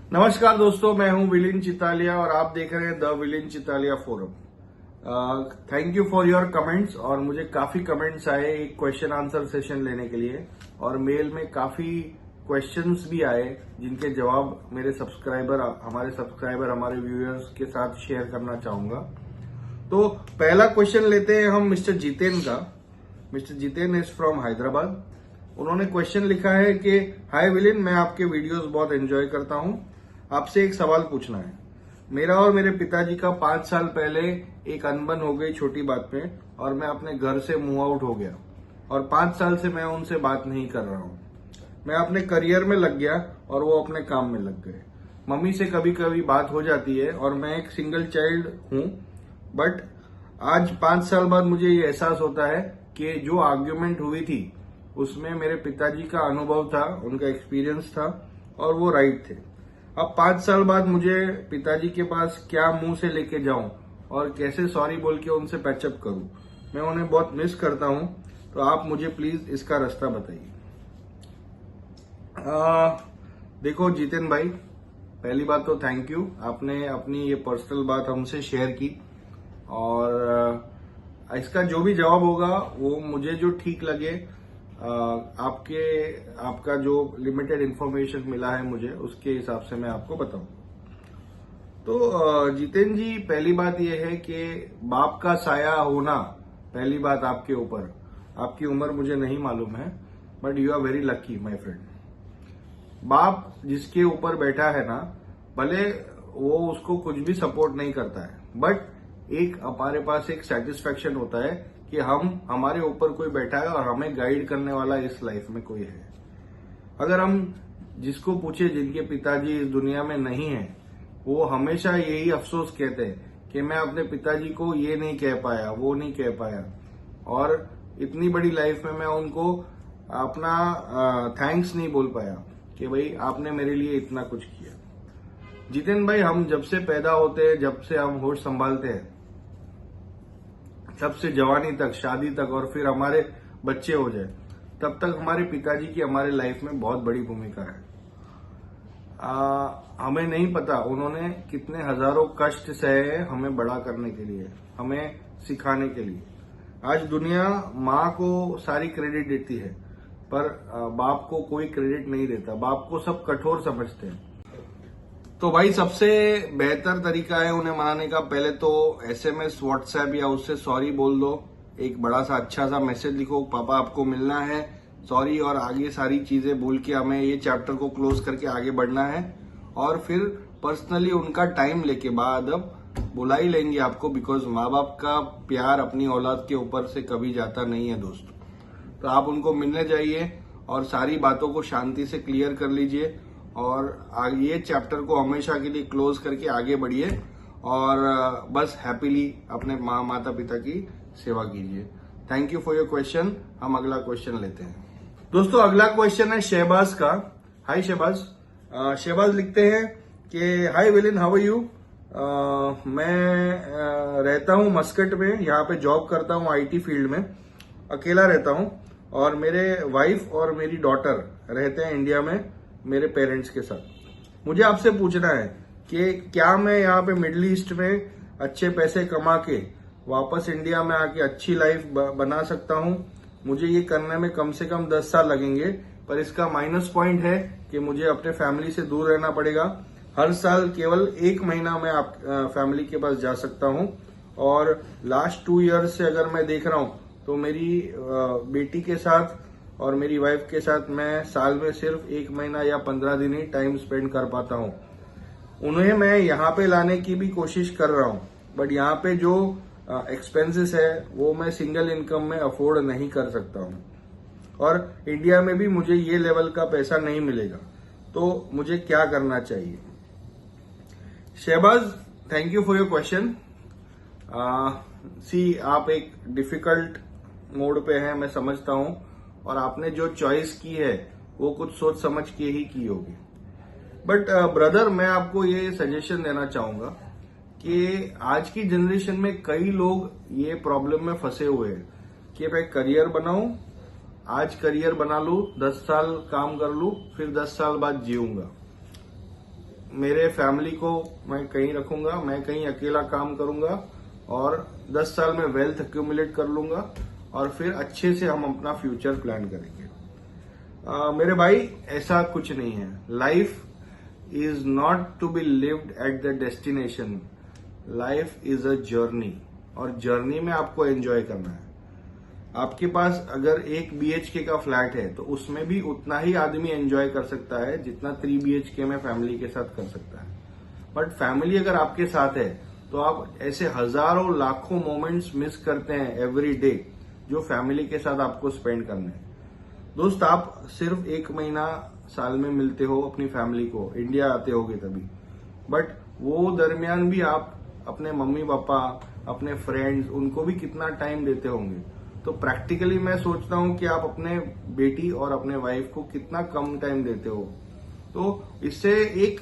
नमस्कार दोस्तों, मैं हूं विलिन चितालिया और आप देख रहे हैं the विलिन Chitalia forum. Thank you for your comments. और मुझे काफी कमेंट्स आए एक क्वेश्चन आंसर सेशन लेने के लिए, और मेल में काफी क्वेश्चंस भी आए जिनके जवाब हमारे सब्सक्राइबर हमारे व्यूअर्स के साथ शेयर करना चाहूंगा। तो पहला क्वेश्चन लेते हैं हम मिस्टर जितेन का। Mister Jiten is from Hyderabad. उन्होंने क्वेश्चन लिखा है कि हाय विलिन, मैं आपके वीडियोस बहुत एंजॉय करता हूं। आपसे एक सवाल पूछना है। मेरा और मेरे पिताजी का 5 साल पहले एक अनबन हो गई छोटी बात पे, और मैं अपने घर से मूव आउट हो गया और 5 साल से मैं उनसे बात नहीं कर रहा हूं। मैं अपने करियर में लग गया और वो अपने काम में लग गए। मम्मी से कभी कभी बात हो जाती है और मैं एक सिंगल चाइल्ड हूं, बट आज 5 साल बाद मुझे ये एहसास होता है कि जो आर्ग्यूमेंट हुई थी उसमें मेरे पिताजी का अनुभव था, उनका एक्सपीरियंस था, और वो राइट थे। अब 5 साल बाद मुझे पिताजी के पास क्या मुंह से लेके जाऊं और कैसे सॉरी बोल के उनसे पैचअप करूं। मैं उन्हें बहुत मिस करता हूं, तो आप मुझे प्लीज इसका रास्ता बताइए। देखो जितेन भाई, पहली बात तो थैंक यू, आपने अपनी ये पर्सनल बात हमसे शेयर की, और इसका जो भी जवाब होगा वो मुझे जो ठीक लगे, आपका जो लिमिटेड इंफॉर्मेशन मिला है मुझे, उसके हिसाब से मैं आपको बताऊं। तो जितेन जी, पहली बात यह है कि बाप का साया होना, पहली बात आपके ऊपर, आपकी उम्र मुझे नहीं मालूम है, but you are very lucky my friend. बाप जिसके ऊपर बैठा है ना, भले वो उसको कुछ भी सपोर्ट नहीं करता है, बट एक हमारे पास एक सेटिस्फेक्शन होता है कि हमारे ऊपर कोई बैठा है और हमें गाइड करने वाला इस लाइफ में कोई है। अगर हम जिसको पूछे जिनके पिताजी इस दुनिया में नहीं है, वो हमेशा यही अफसोस कहते हैं कि मैं अपने पिताजी को ये नहीं कह पाया, वो नहीं कह पाया, और इतनी बड़ी लाइफ में मैं उनको अपना थैंक्स नहीं बोल पाया कि भाई आपने मेरे लिए इतना कुछ किया। जितेन भाई, हम जब से पैदा होते हैं, जब से हम होश संभालते हैं, तब से जवानी तक, शादी तक, और फिर हमारे बच्चे हो जाए, तब तक हमारे पिताजी की हमारे लाइफ में बहुत बड़ी भूमिका है। हमें नहीं पता उन्होंने कितने हजारों कष्ट सहे हमें बड़ा करने के लिए, हमें सिखाने के लिए। आज दुनिया माँ को सारी क्रेडिट देती है, पर बाप को कोई क्रेडिट नहीं देता। बाप को सब कठोर समझते हैं। तो भाई, सबसे बेहतर तरीका है उन्हें मनाने का, पहले तो SMS, व्हाट्सएप या उससे सॉरी बोल दो। एक बड़ा सा अच्छा सा मैसेज लिखो, पापा आपको मिलना है, सॉरी, और आगे सारी चीजें बोल के हमें ये चैप्टर को क्लोज करके आगे बढ़ना है। और फिर पर्सनली उनका टाइम लेके बाद अब बुला ही लेंगे आपको, बिकॉज माँ बाप का प्यार अपनी औलाद के ऊपर से कभी जाता नहीं है दोस्तों। तो आप उनको मिलने जाइए और सारी बातों को शांति से क्लियर कर लीजिए, और ये चैप्टर को हमेशा के लिए क्लोज करके आगे बढ़िए, और बस हैप्पीली अपने माता पिता की सेवा कीजिए। Thank you for your question. हम अगला क्वेश्चन लेते हैं दोस्तों। अगला क्वेश्चन है शहबाज का। हाय शहबाज। शहबाज लिखते हैं कि हाय विलिन, हाउ आर यू। मैं रहता हूं मस्कट में, यहाँ पे जॉब करता हूं IT फील्ड में, अकेला रहता हूं, और मेरे वाइफ और मेरी डॉटर रहते हैं इंडिया में मेरे पेरेंट्स के साथ। मुझे आपसे पूछना है कि क्या मैं यहाँ पे मिडिल ईस्ट में अच्छे पैसे कमा के वापस इंडिया में आके अच्छी लाइफ बना सकता हूँ। मुझे ये करने में कम से कम 10 साल लगेंगे, पर इसका माइनस पॉइंट है कि मुझे अपने फैमिली से दूर रहना पड़ेगा। हर साल केवल 1 महीना मैं फैमिली के पास जा सकता हूँ, और लास्ट 2 ईयर्स से अगर मैं देख रहा हूँ तो मेरी बेटी के साथ और मेरी वाइफ के साथ मैं साल में सिर्फ 1 महीना या 15 दिन ही टाइम स्पेंड कर पाता हूँ। उन्हें मैं यहाँ पे लाने की भी कोशिश कर रहा हूँ, बट यहाँ पे जो एक्सपेंसेस है वो मैं सिंगल इनकम में अफोर्ड नहीं कर सकता हूँ, और इंडिया में भी मुझे ये लेवल का पैसा नहीं मिलेगा। तो मुझे क्या करना चाहिए। Shahbaz, thank you for your question. आप एक डिफिकल्ट मोड पे हैं, मैं समझता हूं, और आपने जो चॉइस की है वो कुछ सोच समझ के ही की होगी। बट ब्रदर, मैं आपको ये सजेशन देना चाहूंगा कि आज की जनरेशन में कई लोग ये प्रॉब्लम में फंसे हुए हैं कि मैं करियर बनाऊं, आज करियर बना लूं, 10 साल काम कर लूं, फिर 10 साल बाद जीऊंगा। मेरे फैमिली को मैं कहीं रखूंगा, मैं कहीं अकेला काम करूंगा और 10 साल में वेल्थ एक्यूमुलेट कर लूंगा और फिर अच्छे से हम अपना फ्यूचर प्लान करेंगे। मेरे भाई, ऐसा कुछ नहीं है। Life is not to be lived at the destination, life is a journey, और जर्नी में आपको एंजॉय करना है। आपके पास अगर 1 BHK का फ्लैट है तो उसमें भी उतना ही आदमी एंजॉय कर सकता है जितना 3 BHK में फैमिली के साथ कर सकता है। बट फैमिली अगर आपके साथ है तो आप ऐसे हजारों लाखों मोमेंट्स मिस करते हैं एवरी डे जो फैमिली के साथ आपको स्पेंड करने हैं। दोस्त, आप सिर्फ 1 महीना साल में मिलते हो अपनी फैमिली को, इंडिया आते होगे तभी, बट वो दरमियान भी आप अपने मम्मी पापा, अपने फ्रेंड्स, उनको भी कितना टाइम देते होंगे। तो प्रैक्टिकली मैं सोचता हूं कि आप अपने बेटी और अपने वाइफ को कितना कम टाइम देते हो। तो इससे एक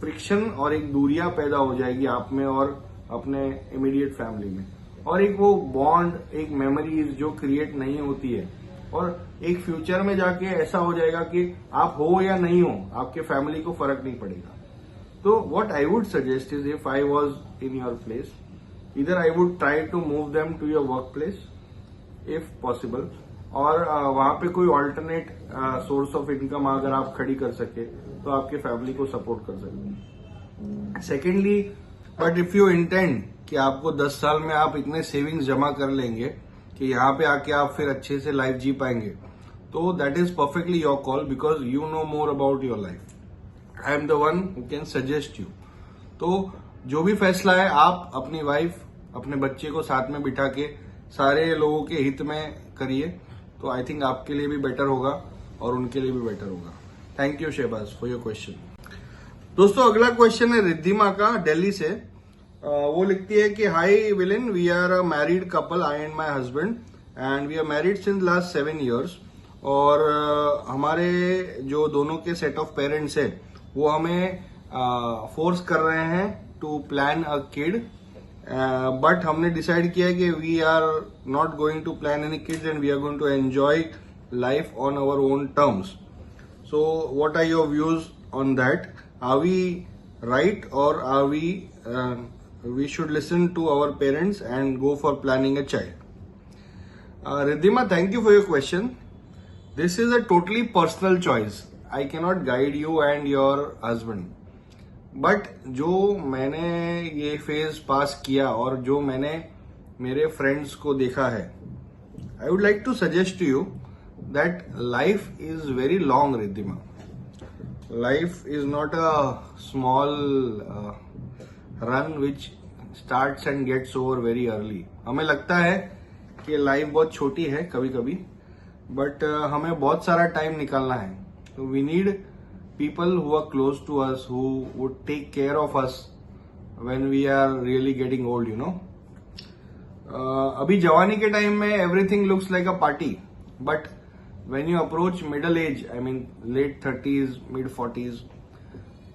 फ्रिक्शन और एक दूरियां पैदा हो जाएगी आप में और अपने इमीडिएट फैमिली में, और एक वो बॉन्ड, एक मेमोरीज जो क्रिएट नहीं होती है, और एक फ्यूचर में जाके ऐसा हो जाएगा कि आप हो या नहीं हो, आपके फैमिली को फर्क नहीं पड़ेगा। तो what I would suggest is, if I was in your place, either I would try to move them to your workplace if possible, और वहां पे कोई ऑल्टरनेट सोर्स ऑफ इनकम अगर आप खड़ी कर सके तो आपके फैमिली को सपोर्ट कर सकते। Secondly, but if you intend कि आपको 10 साल में आप इतने सेविंग्स जमा कर लेंगे कि यहाँ पे आके आप फिर अच्छे से लाइफ जी पाएंगे, तो that is perfectly your call, because you know more about your life. I am the one who can suggest you. तो जो भी फैसला है आप अपनी वाइफ, अपने बच्चे को साथ में बिठा के सारे लोगों के हित में करिए, तो आई थिंक आपके लिए भी बेटर होगा और उनके लिए भी बेटर होगा। Thank you Shahbaz for your question. दोस्तों, अगला क्वेश्चन है रिद्धिमा का, दिल्ली से। वो लिखती है कि हाई विलिन, we are a married couple, I and my husband, and we are married since last 7 years। और हमारे जो दोनों के सेट ऑफ पेरेंट्स है वो हमें फोर्स कर रहे हैं to plan a kid, but हमने डिसाइड किया कि we are not going to plan any kids and we are going to enjoy life on our own terms. So what are your views on that? Are we right और are we should listen to our parents and go for planning a child? Riddhima, thank you for your question. This is a totally personal choice. I cannot guide you and your husband. But जो मैंने ये phase पास किया और जो मैंने मेरे friends को देखा है, I would like to suggest to you that life is very long, Riddhima. Life is not a small run which starts and gets over very early. हमें लगता है कि लाइफ बहुत छोटी है कभी कभी, बट हमें बहुत सारा टाइम निकालना है। तो we need people who are close to us, who would take care of us when we are really getting old, you know. अभी जवानी के टाइम में everything looks like a party, but when you approach middle age, I mean late 30s, mid 40s,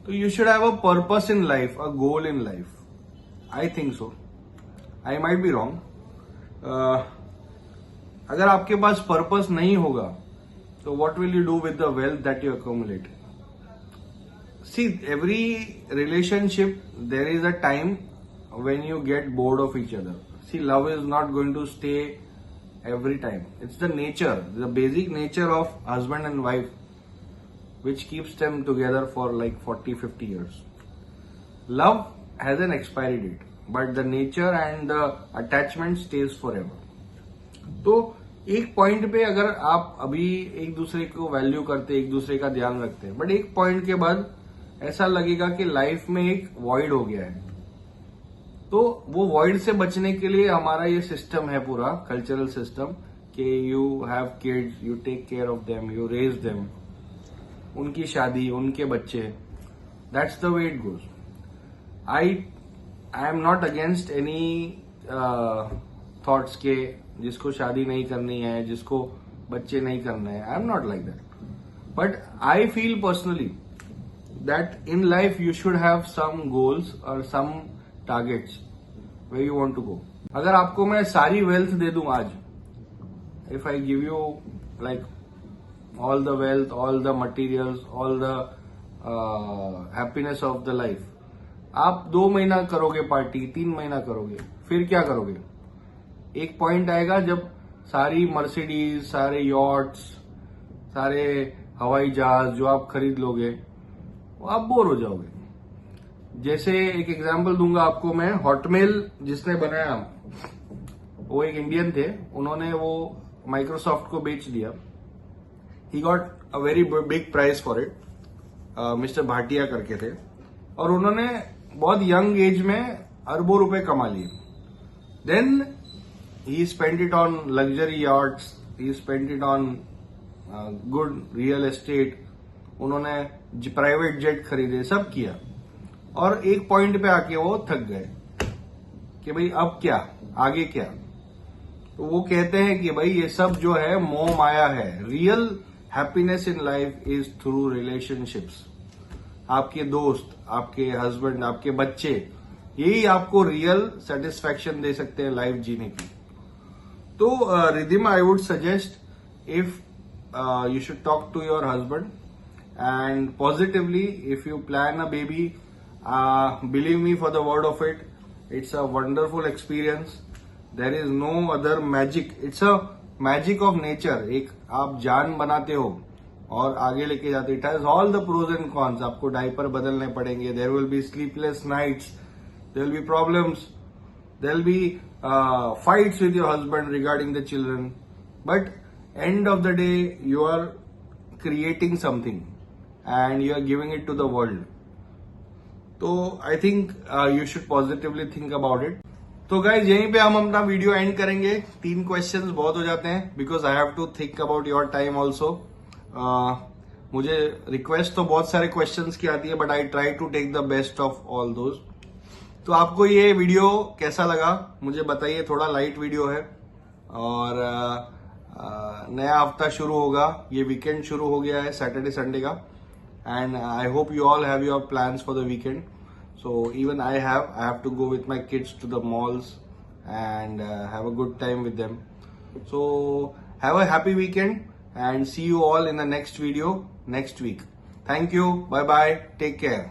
so you should have a purpose in life, a goal in life. I think so. I might be wrong. अगर आपके पास purpose नहीं होगा, तो what will you do with the wealth that you accumulate? See, every relationship, there is a time when you get bored of each other. See, love is not going to stay every time. It's the nature, the basic nature of husband and wife, which keeps them together for like 40-50 years. Love has an expiry date, but the nature and the attachment stays forever. तो एक point पे अगर आप अभी एक दूसरे को value करते, एक दूसरे का ध्यान रखते हैं, बट एक पॉइंट के बाद ऐसा लगेगा कि लाइफ में एक वॉइड हो गया है। तो वो वॉइड से बचने के लिए हमारा ये सिस्टम है, पूरा कल्चरल सिस्टम, कि you have kids, you take care of them, you raise them, उनकी शादी, उनके बच्चे, that's the way it goes. I am not against any thoughts के जिसको शादी नहीं करनी है, जिसको बच्चे नहीं करने हैं, आई am not like that. But I feel personally that in life you should have some goals or some targets where you want to go. अगर आपको मैं सारी wealth दे दूं आज, if I give you like all the wealth, all the materials, all the happiness of the life. आप 2 महीना करोगे party, 3 महीना करोगे, फिर क्या करोगे? एक पॉइंट आएगा जब सारी मर्सिडीज, सारे यॉट्स, सारे हवाई जहाज जो आप खरीद लोगे, वो आप बोर हो जाओगे। जैसे एक एग्जांपल दूंगा आपको मैं, हॉटमेल जिसने बनाया, वो एक इंडियन थे, उन्होंने वो माइक्रोसॉफ्ट को बेच दिया। He got a very big price for it, mister Bhatia करके थे, और उन्होंने बहुत यंग एज में अरबों रुपए कमा लिए। Then he spent it on luxury yards, he spent it on good real estate, उन्होंने प्राइवेट जेट खरीदे, सब किया, और एक पॉइंट पे आके वो थक गए कि भाई अब क्या, आगे क्या। तो वो कहते हैं कि भाई ये सब जो है मोह माया है। Real happiness in life is through relationships. आपके दोस्त, आपके हस्बैंड, आपके बच्चे, यही आपको रियल सेटिस्फैक्शन दे सकते हैं लाइफ जीने की। तो Ridhima, I would suggest if you should talk to your husband and positively, if you plan a baby, believe me, for the word of it, it's a wonderful experience. There is no other magic, it's a magic of nature. एक आप जान बनाते हो और आगे लेके जाते, it has all the pros and cons. आपको डायपर बदलने पड़ेंगे, there will be sleepless nights, there will be problems, there will be fights with your husband regarding the children, but end of the day you are creating something and you are giving it to the world. तो I think you should positively think about it. तो guys यहीं पे हम अपना video and करेंगे। 3 questions बहुत हो जाते हैं, because I have to think about your time also. मुझे रिक्वेस्ट तो बहुत सारे क्वेश्चंस की आती है, but I try to take the best of all those. तो आपको ये वीडियो कैसा लगा मुझे बताइए। थोड़ा लाइट वीडियो है, और नया हफ्ता शुरू होगा, ये वीकेंड शुरू हो गया है सैटरडे संडे का, and I hope you all have your plans for the weekend. So even I have to go with my kids to the malls and have a good time with them. So have a happy weekend and see you all in the next video next week. Thank you, bye bye, take care.